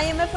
IMF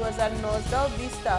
2019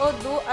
2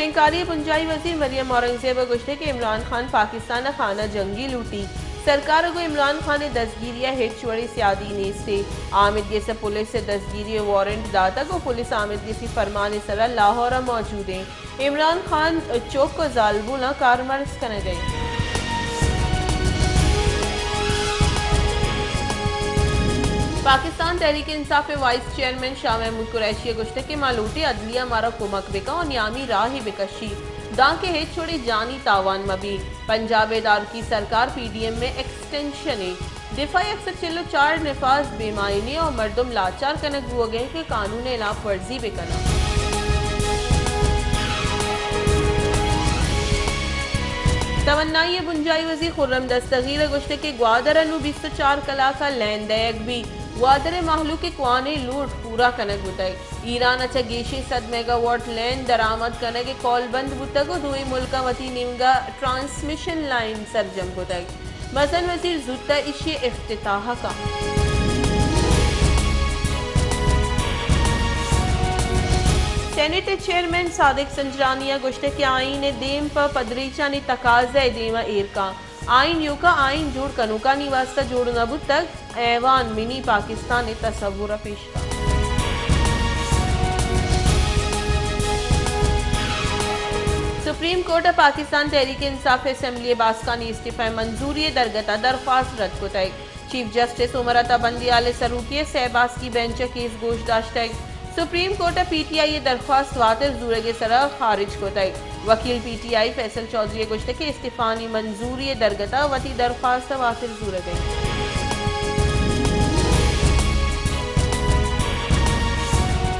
شنکاری پنجائی وزیر مریم اورنگزیب گشتے کہ عمران خان پاکستان خانہ جنگی لوٹی سرکار کو عمران خان دستگیری ہٹ چوڑی سیادی نیستے آمد یہ سے پولیس سے دستگیری وارنٹ داتا کو پولیس آمد یہ سی فرمان سرا لاہورہ موجود ہیں عمران خان چوک کو ظالبونا کارمرز کنے گئی پاکستان تحریک انصاف وائس چیئرمین شاہ محمود قریشی گشتے کے مالوٹی عدلیہ مارا کمک بکا اور نیامی راہی بکشی دان کے ہیچ چھوڑی جانی تاوان مبی پنجاب ادار کی سرکار پی ڈی ایم میں ایکسٹینشن دفاعی 104 نفاذ بے معنی اور مردم لاچار کنک ہو گئے کہ قانون خلاف ورزی بکنا توانائی بنجائی وزیر خرم دستگیر گشتے کے گوادر انو 24 کلاکا لین دیگ بھی گوادر محلوق کوانے لوٹ پورا کنک بتائی ایران اچھا گیشی 100 میگا واٹ لین درآمد کنک کول بند بتگو دوئی ملکہ وطی نیمگا ٹرانسمیشن لائن سرجم بتائی مزن وزیر زودتا اشی افتتاح کا سینٹ چیئرمین صادق سنجرانیہ گشتے کے آئین دیم پر پدریچانی تقاضہ دیما ایرکا آئین یوکا آئین جوڑ کنوکانی واسطہ جوڑنا بود تک ایوان منی پاکستان تصورہ پیش کا supreme court Pakistan Tehreek Insaf assembly باسکانی استعفی منظوری درگتا درخواست رد کو تک چیف جسٹس عمرتا بندیال سروکیے سہباز کی بینچ کیس گوش داشتہ supreme court P T I درخواست واتر زورگ سرا خارج کو تک وکیل P T I Faisal Chaudhry گشتے کے استعفانی منظوری درگتا وتی درخواست واتر زورگ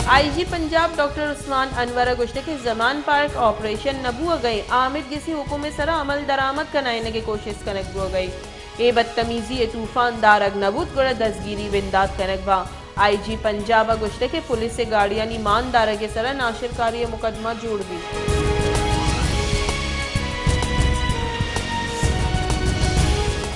آئی جی پنجاب ڈاکٹر عثمان انور گشتے کے زمان پارک آپریشن نبو گئی آمد کسی حکم سرا عمل درآمد کنائنے کی کوشش کنک بو گئی اے بدتمیزی طوفان دارگ نبود گڑا دستگیری وندات کنک با آئی جی پنجاب گشتے کے پولیس سے گاڑیانی ایماندار کے سرا ناشرکاری مقدمہ جوڑ دی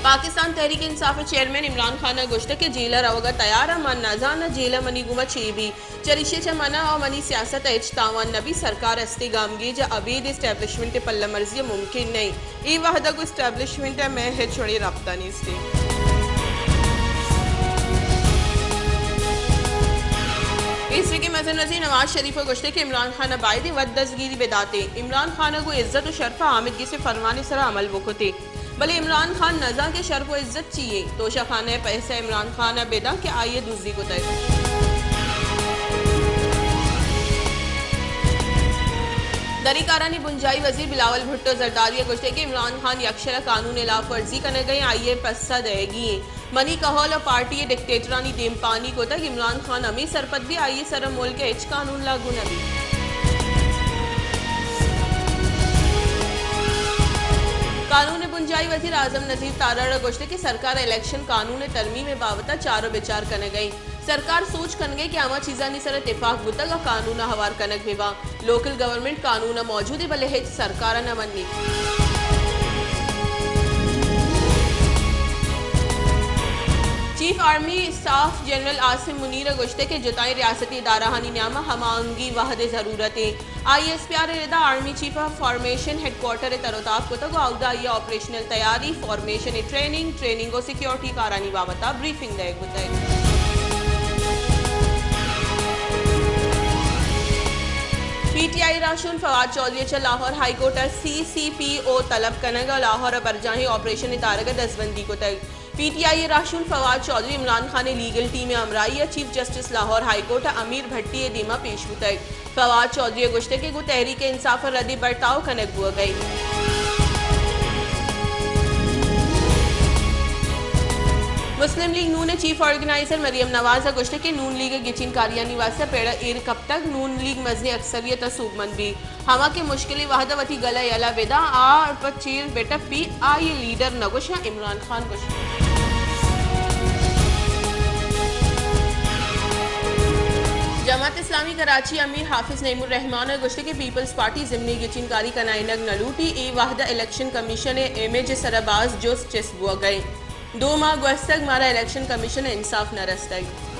پاکستان تحریک انصاف چیئرمین عمران خان گشتے کے جیلہ روگا تیارہ من نازانہ جیلہ منی گمہ چیبی چریشے چا منع اور منی سیاست ایچ تاوان نبی سرکار استی گامگی جا ابید اسٹیبلشمنٹ پلہ مرضی ممکن نہیں ای وحدہ کو اسٹیبلشمنٹ میں ہے چھوڑی رابطہ نہیں استی اس کے مزن نظیر نواز شریف گشتے کے عمران خان عبائدی ود دستگیری بداتے عمران خان کو عزت و شرف آمدگی سے فرمان سرا عمل بکتے بلے عمران خان نزا کے شرف و عزت چیئے توشہ خانہ پیسہ عمران خان بیدا کہ آئیے دوسری کو تک دری کارانی بنجائی وزیر بلاول بھٹو زرداری گشتے کے عمران خان یکشرہ قانون خلاف ورزی کرنے گئے آئیے پسہ دے گی منی کہول اور پارٹی ڈکٹیٹرانی دیم پانی کو تک عمران خان امی سرپت بھی آئیے سر ملک ایچ قانون لاگو نبی قانون بنجائی وزیر اعظم نذیر تارڑ گشتے کی سرکار الیکشن قانون ترمیم باوتا چاروں بچار کرنے گئی سرکار سوچ کن گئی کہ آما چیزانی سر اتفاق بتا گا قانون ہوار کنک بیوا لوکل گورنمنٹ قانون موجود ہے بلے ہیچ سرکارہ نہ منی chief army staff general Asim Munir گشتے کے جتائی ریاستی ادارہانی نعمہ ہمانگی وحد ضرورتیں آئی ایس پی آر ردا army chief formation head quarter تروتاب کو تگو آؤدا آئی آپریشنل تیاری فارمیشن ٹریننگ و سیکیورٹی کارانی بابتا بریفنگ دے گتائی پی ٹی آئی راشون فواد چودھری چا Lahore high court C C P O طلب کنگا لاہور برجاہی آپریشن اتارگا دستبندی کو تک پی ٹی آئی راشون فواد چودھری عمران خان لیگل ٹیم امرائی chief justice Lahore high court Ameer Bhatti دیما پیش ہوتا فواد چودھری گشتے کے گو تحریک انصاف ردی برتاؤ کنک بو گئی مسلم لیگ نون چیف آرگنائزر مریم نواز گشتے کے نون لیگ گچین کاریانی واسطہ پیڑا ایر کب تک نون لیگ مزنی اکثریت سوگ مند بھی ہما کے مشکلی وحدہ وطی گلہ یلا بیدا پر چیر بیٹا پی آئی لیڈر نگوشا عمران خان گشتے جماعت اسلامی کراچی امیر حافظ نعیم الرحمان گشتے کے پیپلز پارٹی ضمنی گچین کاری کنائنگ نلوٹی ای وحدہ الیکشن کمیشن امیج سرباز جوس چس بو گئے 2 ماہ گوستگ مارا الیکشن کمیشن انصاف نہ رستگ